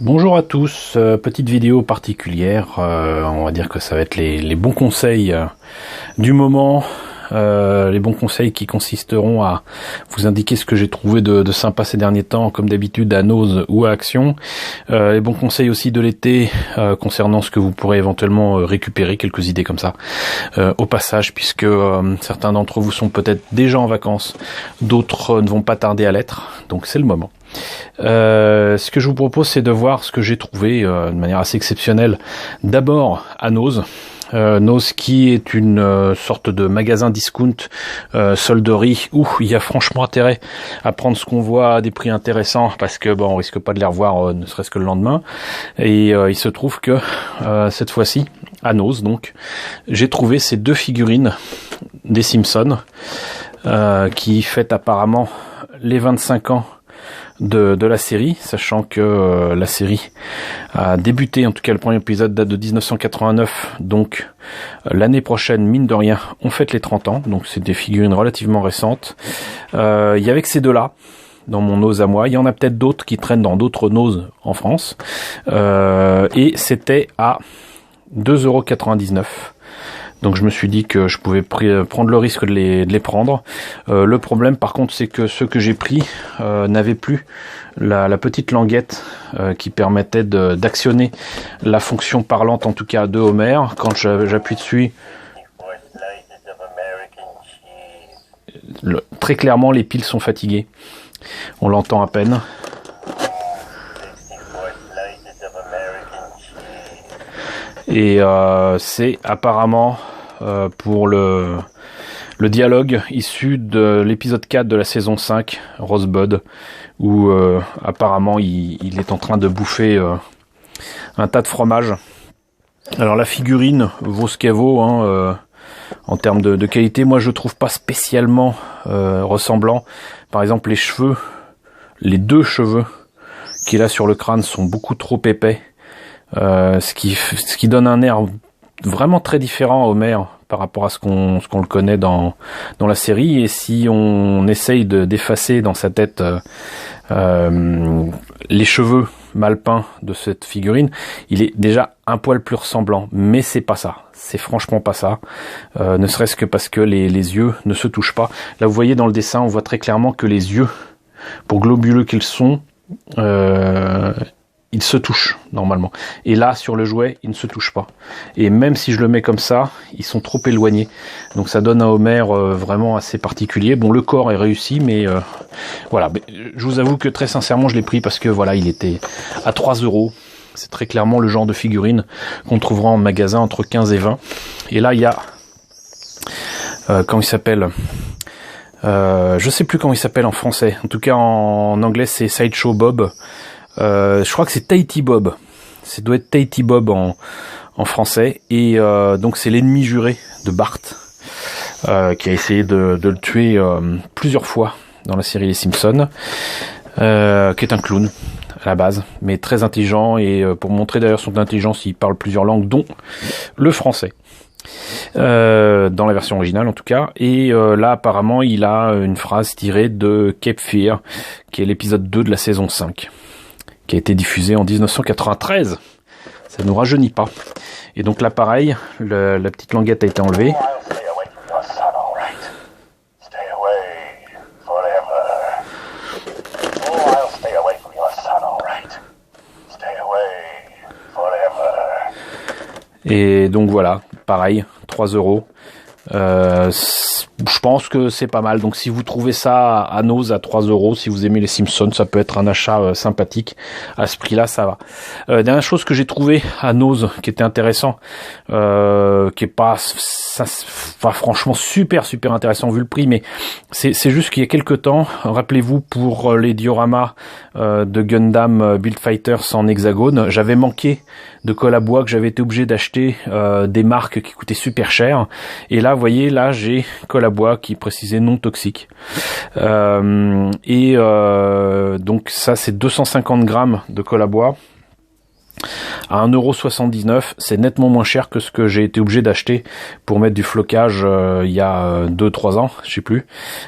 Bonjour à tous, petite vidéo particulière, on va dire que ça va être les bons conseils du moment, les bons conseils qui consisteront à vous indiquer ce que j'ai trouvé de sympa ces derniers temps, comme d'habitude à Nose ou à Action, les bons conseils aussi de l'été concernant ce que vous pourrez éventuellement récupérer, quelques idées comme ça au passage, puisque certains d'entre vous sont peut-être déjà en vacances, d'autres ne vont pas tarder à l'être, donc c'est le moment. Ce que je vous propose, c'est de voir ce que j'ai trouvé de manière assez exceptionnelle. D'abord à Nose. Nose qui est une sorte de magasin discount, solderie, où il y a franchement intérêt à prendre ce qu'on voit à des prix intéressants, parce que bon, on risque pas de les revoir ne serait-ce que le lendemain. Et il se trouve que cette fois-ci, à Nose, donc, j'ai trouvé ces deux figurines des Simpsons qui fêtent apparemment les 25 ans de la série, sachant que la série a débuté, en tout cas le premier épisode date de 1989, donc l'année prochaine, mine de rien, on fête les 30 ans, donc c'est des figurines relativement récentes. Il y avait que ces deux-là dans mon Nose à moi, il y en a peut-être d'autres qui traînent dans d'autres Nose en France, et c'était à 2,99 €. Donc je me suis dit que je pouvais prendre le risque de les prendre. Le problème par contre, c'est que ceux que j'ai pris n'avaient plus la petite languette qui permettait d'actionner la fonction parlante, en tout cas de Homer. Quand j'appuie dessus, très clairement les piles sont fatiguées. On l'entend à peine. Et c'est apparemment pour le dialogue issu de l'épisode 4 de la saison 5, Rosebud, où apparemment il est en train de bouffer un tas de fromage. Alors la figurine vaut ce qu'elle vaut, hein, en termes de qualité. Moi je trouve pas spécialement ressemblant. Par exemple les cheveux, les deux cheveux qu'il a sur le crâne sont beaucoup trop épais. Ce qui donne un air vraiment très différent à Homer par rapport à ce qu'on le connaît dans la série. Et si on essaye d'effacer dans sa tête les cheveux mal peints de cette figurine, il est déjà un poil plus ressemblant, mais c'est pas ça, c'est franchement pas ça, ne serait-ce que parce que les yeux ne se touchent pas. Là vous voyez dans le dessin, on voit très clairement que les yeux, pour globuleux qu'ils sont, il se touche normalement. Et là, sur le jouet, il ne se touche pas. Et même si je le mets comme ça, ils sont trop éloignés. Donc ça donne un Homer vraiment assez particulier. Bon, le corps est réussi, mais voilà. Je vous avoue que très sincèrement, je l'ai pris parce que voilà, il était à 3 €. C'est très clairement le genre de figurine qu'on trouvera en magasin entre 15 et 20. Et là, il y a... comment il s'appelle ? Je sais plus comment il s'appelle en français. En tout cas, en anglais, c'est Sideshow Bob. Je crois que c'est Tahiti Bob. Ça doit être Tahiti Bob en français. Et donc c'est l'ennemi juré de Bart, qui a essayé de le tuer plusieurs fois dans la série Les Simpsons, qui est un clown à la base, mais très intelligent. Et pour montrer d'ailleurs son intelligence, il parle plusieurs langues, dont le français. Dans la version originale en tout cas. Et là apparemment il a une phrase tirée de Cape Fear, qui est l'épisode 2 de la saison 5, qui a été diffusé en 1993. Ça nous rajeunit pas. Et donc là pareil, la petite languette a été enlevée. Et donc voilà, pareil, 3 €. Je pense que c'est pas mal. Donc si vous trouvez ça à Nose à 3 €, si vous aimez les Simpsons, ça peut être un achat sympathique. À ce prix-là, ça va. Dernière chose que j'ai trouvé à Nose qui était intéressant, qui est pas franchement super intéressant vu le prix, mais c'est juste qu'il y a quelques temps, rappelez-vous, pour les dioramas de Gundam Build Fighters en hexagone, j'avais manqué de colle à bois, que j'avais été obligé d'acheter des marques qui coûtaient super cher. Et là, vous voyez, là j'ai colle à bois qui précisait non toxique. Donc ça, c'est 250 grammes de colle à bois à 1,79 €. C'est nettement moins cher que ce que j'ai été obligé d'acheter pour mettre du flocage il y a 2-3 ans, je sais plus.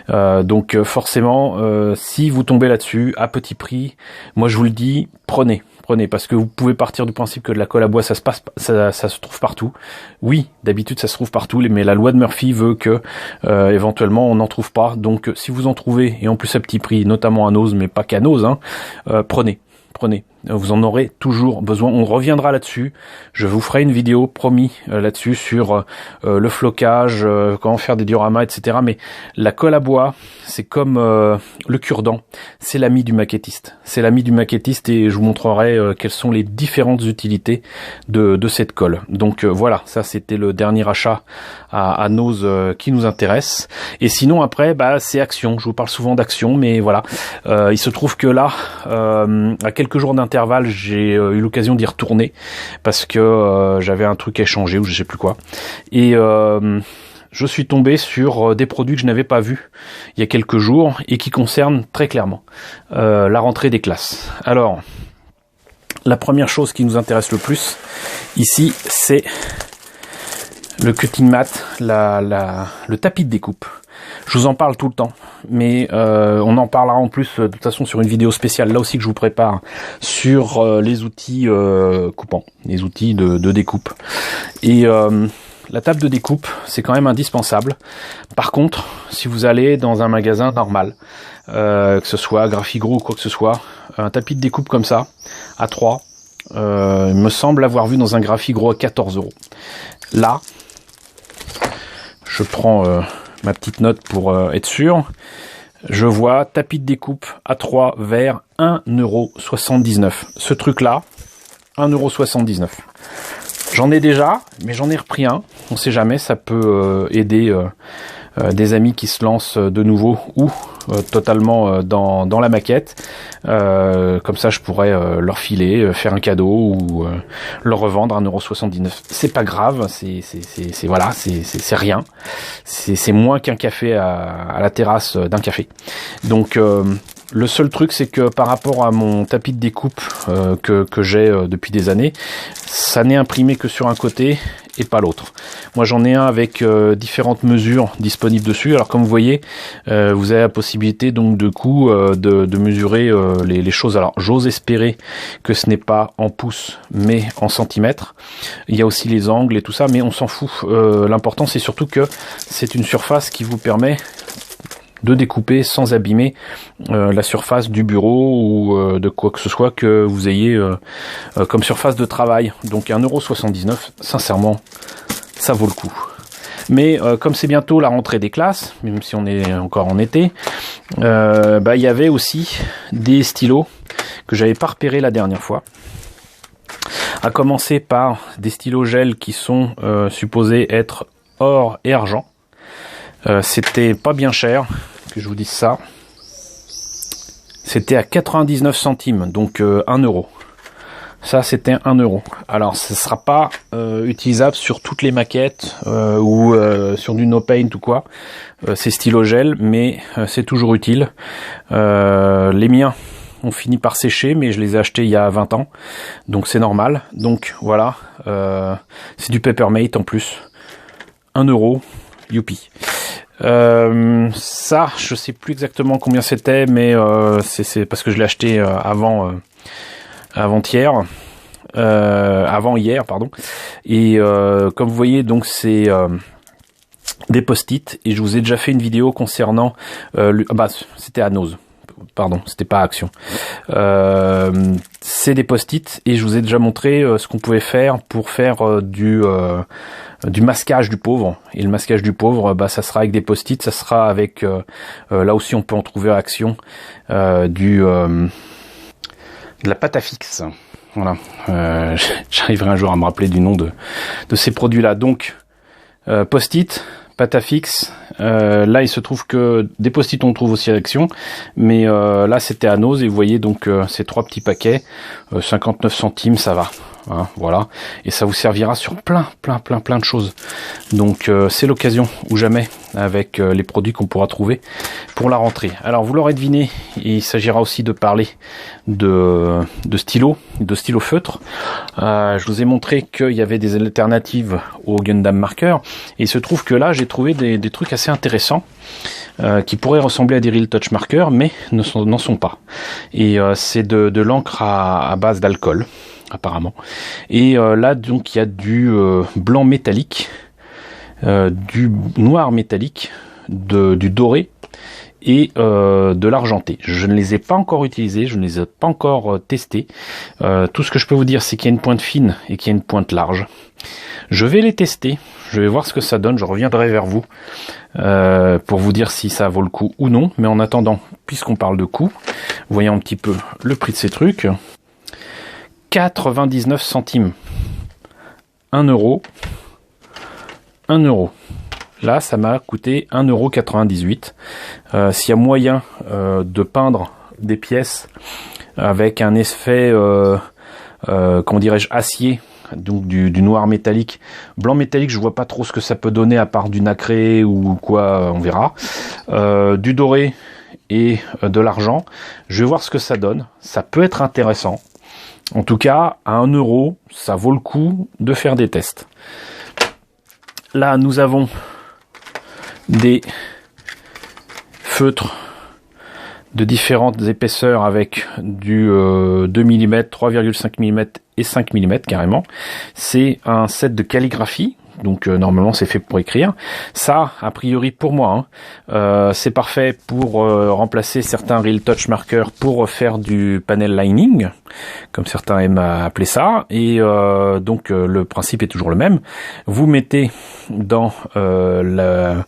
Donc forcément, si vous tombez là-dessus à petit prix, moi je vous le dis, prenez prenez, parce que vous pouvez partir du principe que de la colle à bois ça se trouve partout. Oui, d'habitude ça se trouve partout, mais la loi de Murphy veut que éventuellement on n'en trouve pas. Donc si vous en trouvez, et en plus à petit prix, notamment à Nose, mais pas qu'à Nose, hein, prenez. Vous en aurez toujours besoin. On reviendra là-dessus. Je vous ferai une vidéo, promis, là-dessus, sur le flocage, comment faire des dioramas, etc. Mais la colle à bois, c'est comme le cure-dent. C'est l'ami du maquettiste. C'est l'ami du maquettiste et je vous montrerai quelles sont les différentes utilités de cette colle. Donc voilà, ça c'était le dernier achat à Nose qui nous intéresse. Et sinon après, c'est Action. Je vous parle souvent d'Action, mais voilà. Il se trouve que là, à quelques jours d'intervalle, j'ai eu l'occasion d'y retourner parce que j'avais un truc à échanger ou je sais plus quoi. Et je suis tombé sur des produits que je n'avais pas vus il y a quelques jours et qui concernent très clairement la rentrée des classes. Alors, la première chose qui nous intéresse le plus ici, c'est le cutting mat, le tapis de découpe. Je vous en parle tout le temps, mais on en parlera en plus de toute façon sur une vidéo spéciale, là aussi que je vous prépare, sur les outils coupants, les outils de découpe. Et la table de découpe, c'est quand même indispensable. Par contre, si vous allez dans un magasin normal, que ce soit Graphigro ou quoi que ce soit, un tapis de découpe comme ça, à 3, me semble avoir vu dans un Graphigro à 14 €. Là, je prends ma petite note pour être sûr. Je vois tapis de découpe à 3 vers 1,79 €. Ce truc-là, 1,79 €. J'en ai déjà, mais j'en ai repris un. On sait jamais, ça peut aider des amis qui se lancent de nouveau ou totalement dans la maquette. Comme ça, je pourrais leur filer, faire un cadeau ou leur revendre à 1,79 €. C'est pas grave, c'est rien. C'est moins qu'un café à la terrasse d'un café. Donc le seul truc, c'est que par rapport à mon tapis de découpe que j'ai depuis des années, ça n'est imprimé que sur un côté et pas l'autre. Moi, j'en ai un avec différentes mesures disponibles dessus. Alors, comme vous voyez, vous avez la possibilité donc de mesurer les choses. Alors, j'ose espérer que ce n'est pas en pouces, mais en centimètres. Il y a aussi les angles et tout ça, mais on s'en fout. L'important, c'est surtout que c'est une surface qui vous permet de découper sans abîmer la surface du bureau ou de quoi que ce soit que vous ayez comme surface de travail. Donc 1,79 €, sincèrement, ça vaut le coup. Mais comme c'est bientôt la rentrée des classes, même si on est encore en été, il y avait aussi des stylos que j'avais pas repérés la dernière fois. À commencer par des stylos gel qui sont supposés être or et argent. C'était pas bien cher, que je vous dise ça. C'était à 99 centimes, donc 1 €. Ça, c'était 1 €. Alors, ce sera pas utilisable sur toutes les maquettes ou sur du no paint ou quoi. C'est stylo gel, mais c'est toujours utile. Les miens ont fini par sécher, mais je les ai achetés il y a 20 ans, donc c'est normal. Donc voilà, c'est du Papermate en plus. 1 €, youpi. Ça, je sais plus exactement combien c'était, mais c'est parce que je l'ai acheté avant hier, pardon. Et comme vous voyez, donc c'est des post-it, et je vous ai déjà fait une vidéo concernant c'était à Nose. Pardon, c'était pas Action. C'est des post-it et je vous ai déjà montré ce qu'on pouvait faire pour faire du masquage du pauvre. Et le masquage du pauvre, ça sera avec des post-it, ça sera avec là aussi on peut en trouver à Action de la pâte à fixe. Voilà. J'arriverai un jour à me rappeler du nom de ces produits-là. Donc post-it, pâte à fixe. Là, il se trouve que des post-it on trouve aussi à Action, mais là c'était à Nose et vous voyez donc ces 3 petits paquets, 59 centimes, ça va. hein, voilà, et ça vous servira sur plein de choses. Donc c'est l'occasion ou jamais avec les produits qu'on pourra trouver pour la rentrée. Alors vous l'aurez deviné, il s'agira aussi de parler de stylo feutre. Je vous ai montré qu'il y avait des alternatives au Gundam Marker, et il se trouve que là j'ai trouvé des trucs assez intéressants qui pourraient ressembler à des Real Touch Markers, mais n'en sont pas. Et c'est de l'encre à base d'alcool, apparemment. Et là, donc, il y a du blanc métallique, du noir métallique, du doré et de l'argenté. Je ne les ai pas encore utilisés, je ne les ai pas encore testés. Tout ce que je peux vous dire, c'est qu'il y a une pointe fine et qu'il y a une pointe large. Je vais les tester, je vais voir ce que ça donne, je reviendrai vers vous pour vous dire si ça vaut le coup ou non. Mais en attendant, puisqu'on parle de coût, voyons un petit peu le prix de ces trucs. 99 centimes. 1 euro. 1 euro. Là, ça m'a coûté 1,98 €. S'il y a moyen de peindre des pièces avec un effet, comment dirais-je, acier, donc du noir métallique, blanc métallique, je vois pas trop ce que ça peut donner à part du nacré ou quoi, on verra. Du doré et de l'argent, je vais voir ce que ça donne. Ça peut être intéressant. En tout cas, à 1 euro, ça vaut le coup de faire des tests. Là, nous avons des feutres de différentes épaisseurs avec du 2 mm, 3,5 mm et 5 mm carrément. C'est un set de calligraphie, donc normalement c'est fait pour écrire. Ça, a priori pour moi, c'est parfait pour remplacer certains Real Touch Markers pour faire du panel lining, comme certains aiment appeler ça. Et donc le principe est toujours le même. Vous mettez dans le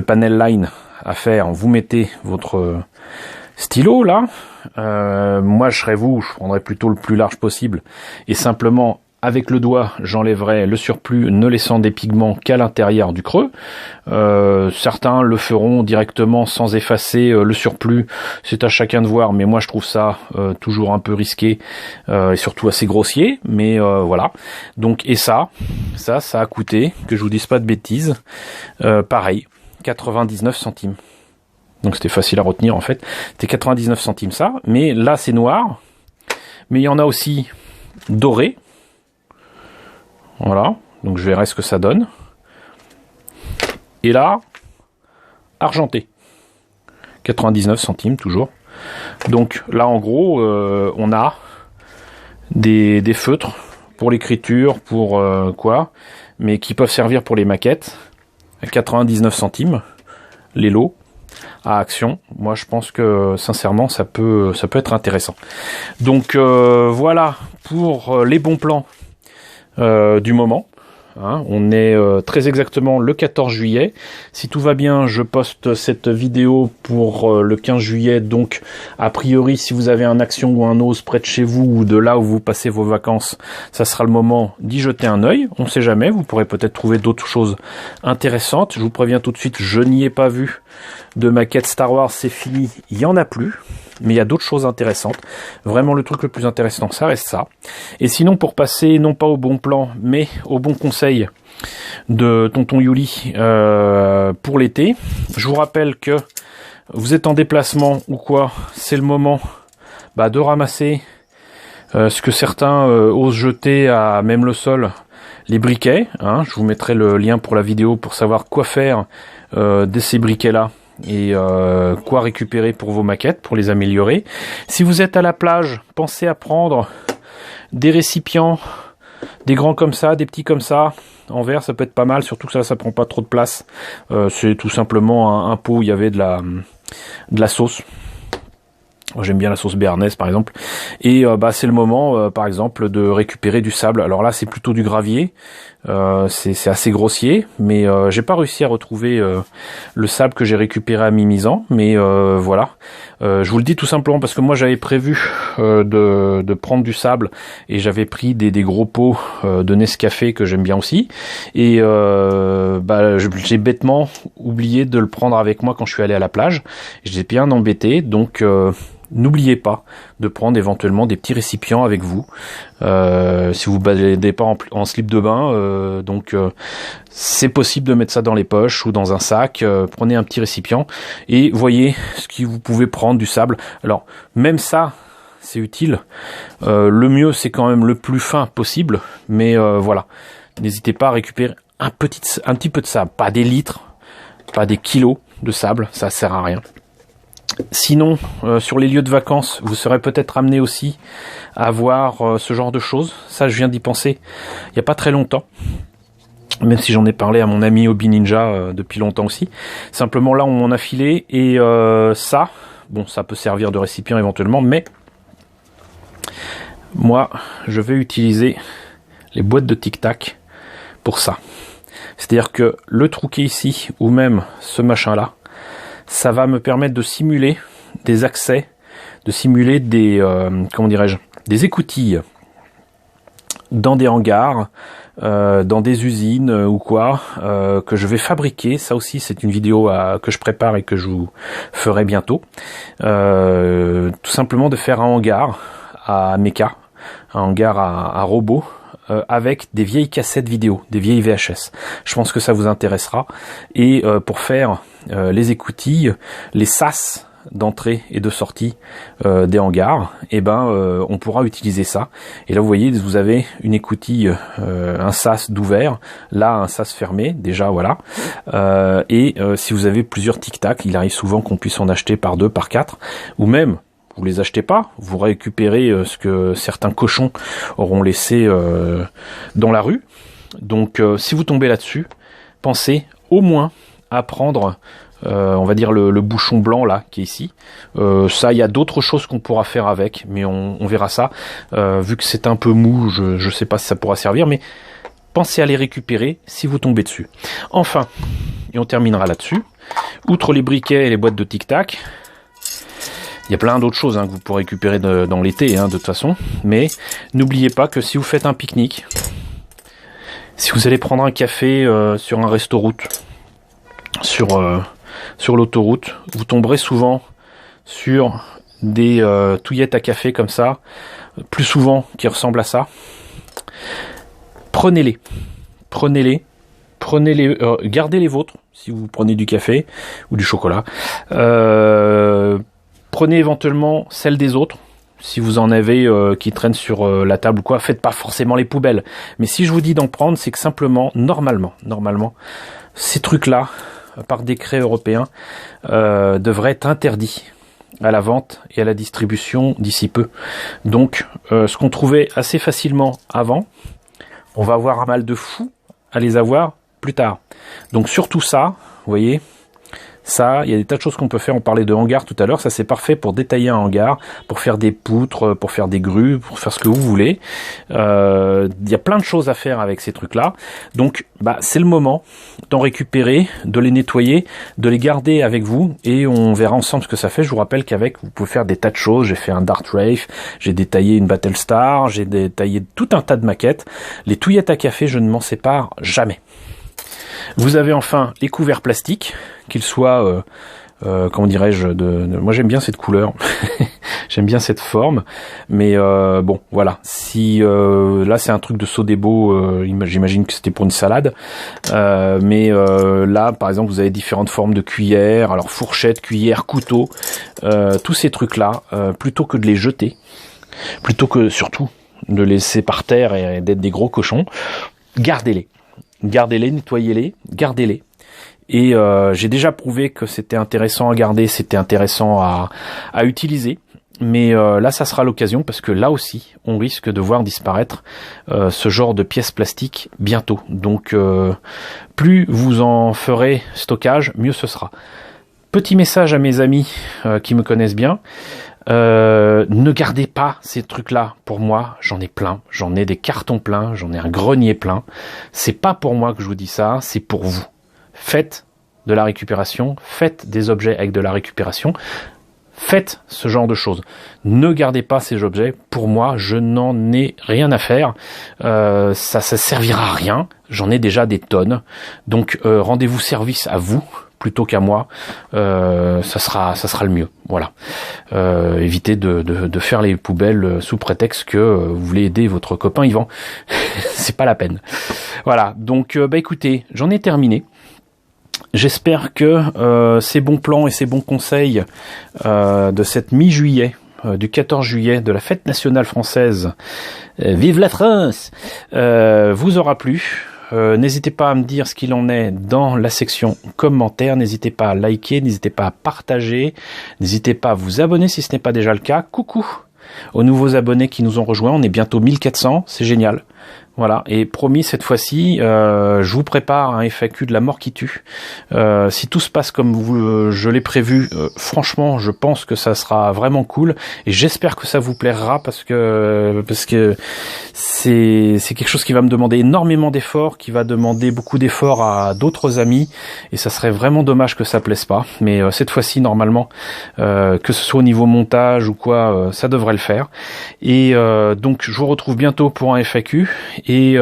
panel line à faire, vous mettez votre stylo là. Moi je serais vous, je prendrais plutôt le plus large possible et simplement avec le doigt j'enlèverai le surplus, ne laissant des pigments qu'à l'intérieur du creux. Certains le feront directement sans effacer le surplus, c'est à chacun de voir, mais moi je trouve ça toujours un peu risqué et surtout assez grossier, mais voilà. Donc et ça a coûté, que je vous dise pas de bêtises, pareil, 99 centimes. Donc c'était facile à retenir en fait. C'était 99 centimes ça. Mais là c'est noir. Mais il y en a aussi doré. Voilà. Donc je verrai ce que ça donne. Et là, argenté. 99 centimes toujours. Donc là en gros, on a des feutres pour l'écriture, pour quoi. Mais qui peuvent servir pour les maquettes. À 99 centimes. Les lots. À Action, moi je pense que sincèrement ça peut être intéressant. Donc voilà pour les bons plans du moment. Hein, on est très exactement le 14 juillet. Si tout va bien, je poste cette vidéo pour le 15 juillet. Donc, a priori, si vous avez un Action ou un Ose près de chez vous ou de là où vous passez vos vacances, ça sera le moment d'y jeter un œil. On ne sait jamais, vous pourrez peut-être trouver d'autres choses intéressantes. Je vous préviens tout de suite, je n'y ai pas vu de maquette Star Wars, c'est fini, il n'y en a plus. Mais il y a d'autres choses intéressantes. Vraiment, le truc le plus intéressant, ça reste ça. Et sinon, pour passer non pas au bon plan, mais au bon conseil de Tonton Yuli pour l'été, je vous rappelle que vous êtes en déplacement ou quoi, c'est le moment de ramasser ce que certains osent jeter à même le sol, les briquets. Hein, je vous mettrai le lien pour la vidéo pour savoir quoi faire de ces briquets-là. Et quoi récupérer pour vos maquettes, pour les améliorer. Si vous êtes à la plage, pensez à prendre des récipients, des grands comme ça, des petits comme ça, en verre, ça peut être pas mal, surtout que ça prend pas trop de place. C'est tout simplement un pot où il y avait de la sauce. J'aime bien la sauce béarnaise par exemple. Et c'est le moment par exemple de récupérer du sable. Alors là c'est plutôt du gravier. C'est assez grossier, mais j'ai pas réussi à retrouver le sable que j'ai récupéré à mi-misant, mais voilà. Je vous le dis tout simplement parce que moi j'avais prévu de prendre du sable et j'avais pris des gros pots de Nescafé que j'aime bien aussi, et j'ai bêtement oublié de le prendre avec moi quand je suis allé à la plage. J'étais bien embêté, donc N'oubliez pas de prendre éventuellement des petits récipients avec vous. Si vous ne baladez pas en slip de bain, c'est possible de mettre ça dans les poches ou dans un sac. Prenez un petit récipient et voyez ce que vous pouvez prendre du sable. Alors même ça, c'est utile. Le mieux, c'est quand même le plus fin possible. Mais voilà, n'hésitez pas à récupérer un petit peu de sable, pas des litres, pas des kilos de sable, ça sert à rien. Sinon, sur les lieux de vacances, vous serez peut-être amené aussi à voir ce genre de choses. Ça, je viens d'y penser il n'y a pas très longtemps. Même si j'en ai parlé à mon ami Hobby Ninja depuis longtemps aussi. Simplement là, on m'en a filé. Et ça peut servir de récipient éventuellement. Mais moi, je vais utiliser les boîtes de Tic Tac pour ça. C'est-à-dire que le trou qui est ici, ou même ce machin-là, ça va me permettre de simuler des accès, de simuler des, des écoutilles dans des hangars, dans des usines ou quoi, que je vais fabriquer. Ça aussi, c'est une vidéo que je prépare et que je vous ferai bientôt. Tout simplement de faire un hangar à méca, un hangar à robots, avec des vieilles cassettes vidéo, des vieilles VHS. Je pense que ça vous intéressera. Et pour faire les écoutilles, les sas d'entrée et de sortie des hangars, on pourra utiliser ça. Et là, vous voyez, vous avez une écoutille, un sas d'ouvert, là un sas fermé, déjà voilà. Si vous avez plusieurs tic-tac, il arrive souvent qu'on puisse en acheter par 2, par 4, ou même vous les achetez pas, vous récupérez ce que certains cochons auront laissé dans la rue. Donc si vous tombez là-dessus, pensez au moins à prendre on va dire le bouchon blanc là qui est ici. Ça, il y a d'autres choses qu'on pourra faire avec, mais on verra ça. Vu que c'est un peu mou, je sais pas si ça pourra servir, mais pensez à les récupérer si vous tombez dessus. Enfin, et on terminera là-dessus, outre les briquets et les boîtes de tic-tac, il y a plein d'autres choses que vous pourrez récupérer dans l'été, de toute façon. Mais n'oubliez pas que si vous faites un pique-nique, si vous allez prendre un café sur un resto-route, sur l'autoroute, vous tomberez souvent sur des touillettes à café comme ça, plus souvent qui ressemblent à ça. Prenez-les, gardez les vôtres si vous prenez du café ou du chocolat. Prenez éventuellement celles des autres, si vous en avez qui traînent sur la table ou quoi. Faites pas forcément les poubelles. Mais si je vous dis d'en prendre, c'est que simplement, normalement, ces trucs-là, par décret européen, devraient être interdits à la vente et à la distribution d'ici peu. Donc, ce qu'on trouvait assez facilement avant, on va avoir un mal de fou à les avoir plus tard. Donc surtout ça, vous voyez, ça, il y a des tas de choses qu'on peut faire. On parlait de hangar tout à l'heure. Ça, c'est parfait pour détailler un hangar, pour faire des poutres, pour faire des grues, pour faire ce que vous voulez. Il y a plein de choses à faire avec ces trucs-là. Donc, c'est le moment d'en récupérer, de les nettoyer, de les garder avec vous. Et on verra ensemble ce que ça fait. Je vous rappelle qu'avec, vous pouvez faire des tas de choses. J'ai fait un Dart Wraith, j'ai détaillé une Battlestar, j'ai détaillé tout un tas de maquettes. Les touillettes à café, je ne m'en sépare jamais. Vous avez enfin les couverts plastiques, qu'ils soient, comment dirais-je, moi j'aime bien cette couleur, j'aime bien cette forme, mais bon, voilà. Si là c'est un truc de Sodebo, j'imagine que c'était pour une salade, mais là par exemple vous avez différentes formes de cuillères, alors fourchette, cuillère, couteau, tous ces trucs-là, plutôt que de les jeter, plutôt que surtout de les laisser par terre et d'être des gros cochons, gardez-les. Gardez-les, nettoyez-les, gardez-les. Et j'ai déjà prouvé que c'était intéressant à garder, c'était intéressant à utiliser. Mais là, ça sera l'occasion parce que là aussi, on risque de voir disparaître ce genre de pièces plastiques bientôt. Donc, plus vous en ferez stockage, mieux ce sera. Petit message à mes amis qui me connaissent bien. Ne gardez pas ces trucs-là. Pour moi, j'en ai plein. J'en ai des cartons pleins. J'en ai un grenier plein. C'est pas pour moi que je vous dis ça. C'est pour vous. Faites de la récupération. Faites des objets avec de la récupération. Faites ce genre de choses. Ne gardez pas ces objets. Pour moi, je n'en ai rien à faire. Ça servira à rien. J'en ai déjà des tonnes. Donc, rendez-vous service à vous plutôt qu'à moi, ça sera le mieux. Voilà. Évitez de faire les poubelles sous prétexte que vous voulez aider votre copain Yvan. C'est pas la peine. Voilà. Donc écoutez, j'en ai terminé. J'espère que ces bons plans et ces bons conseils de cette mi-juillet, du 14 juillet, de la fête nationale française, vive la France, vous aura plu. N'hésitez pas à me dire ce qu'il en est dans la section commentaires, n'hésitez pas à liker, n'hésitez pas à partager, n'hésitez pas à vous abonner si ce n'est pas déjà le cas. Coucou aux nouveaux abonnés qui nous ont rejoints, on est bientôt 1400, c'est génial. Voilà, et promis, cette fois-ci, je vous prépare un FAQ de la mort qui tue. Si tout se passe comme je l'ai prévu, franchement, je pense que ça sera vraiment cool, et j'espère que ça vous plaira, parce que c'est quelque chose qui va me demander énormément d'efforts, qui va demander beaucoup d'efforts à d'autres amis, et ça serait vraiment dommage que ça plaise pas. Mais cette fois-ci, normalement, que ce soit au niveau montage ou quoi, ça devrait le faire. Et donc, je vous retrouve bientôt pour un FAQ. Et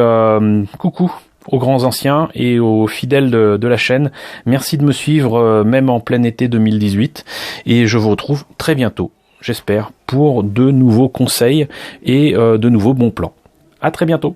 coucou aux grands anciens et aux fidèles de la chaîne. Merci de me suivre même en plein été 2018. Et je vous retrouve très bientôt, j'espère, pour de nouveaux conseils et de nouveaux bons plans. À très bientôt.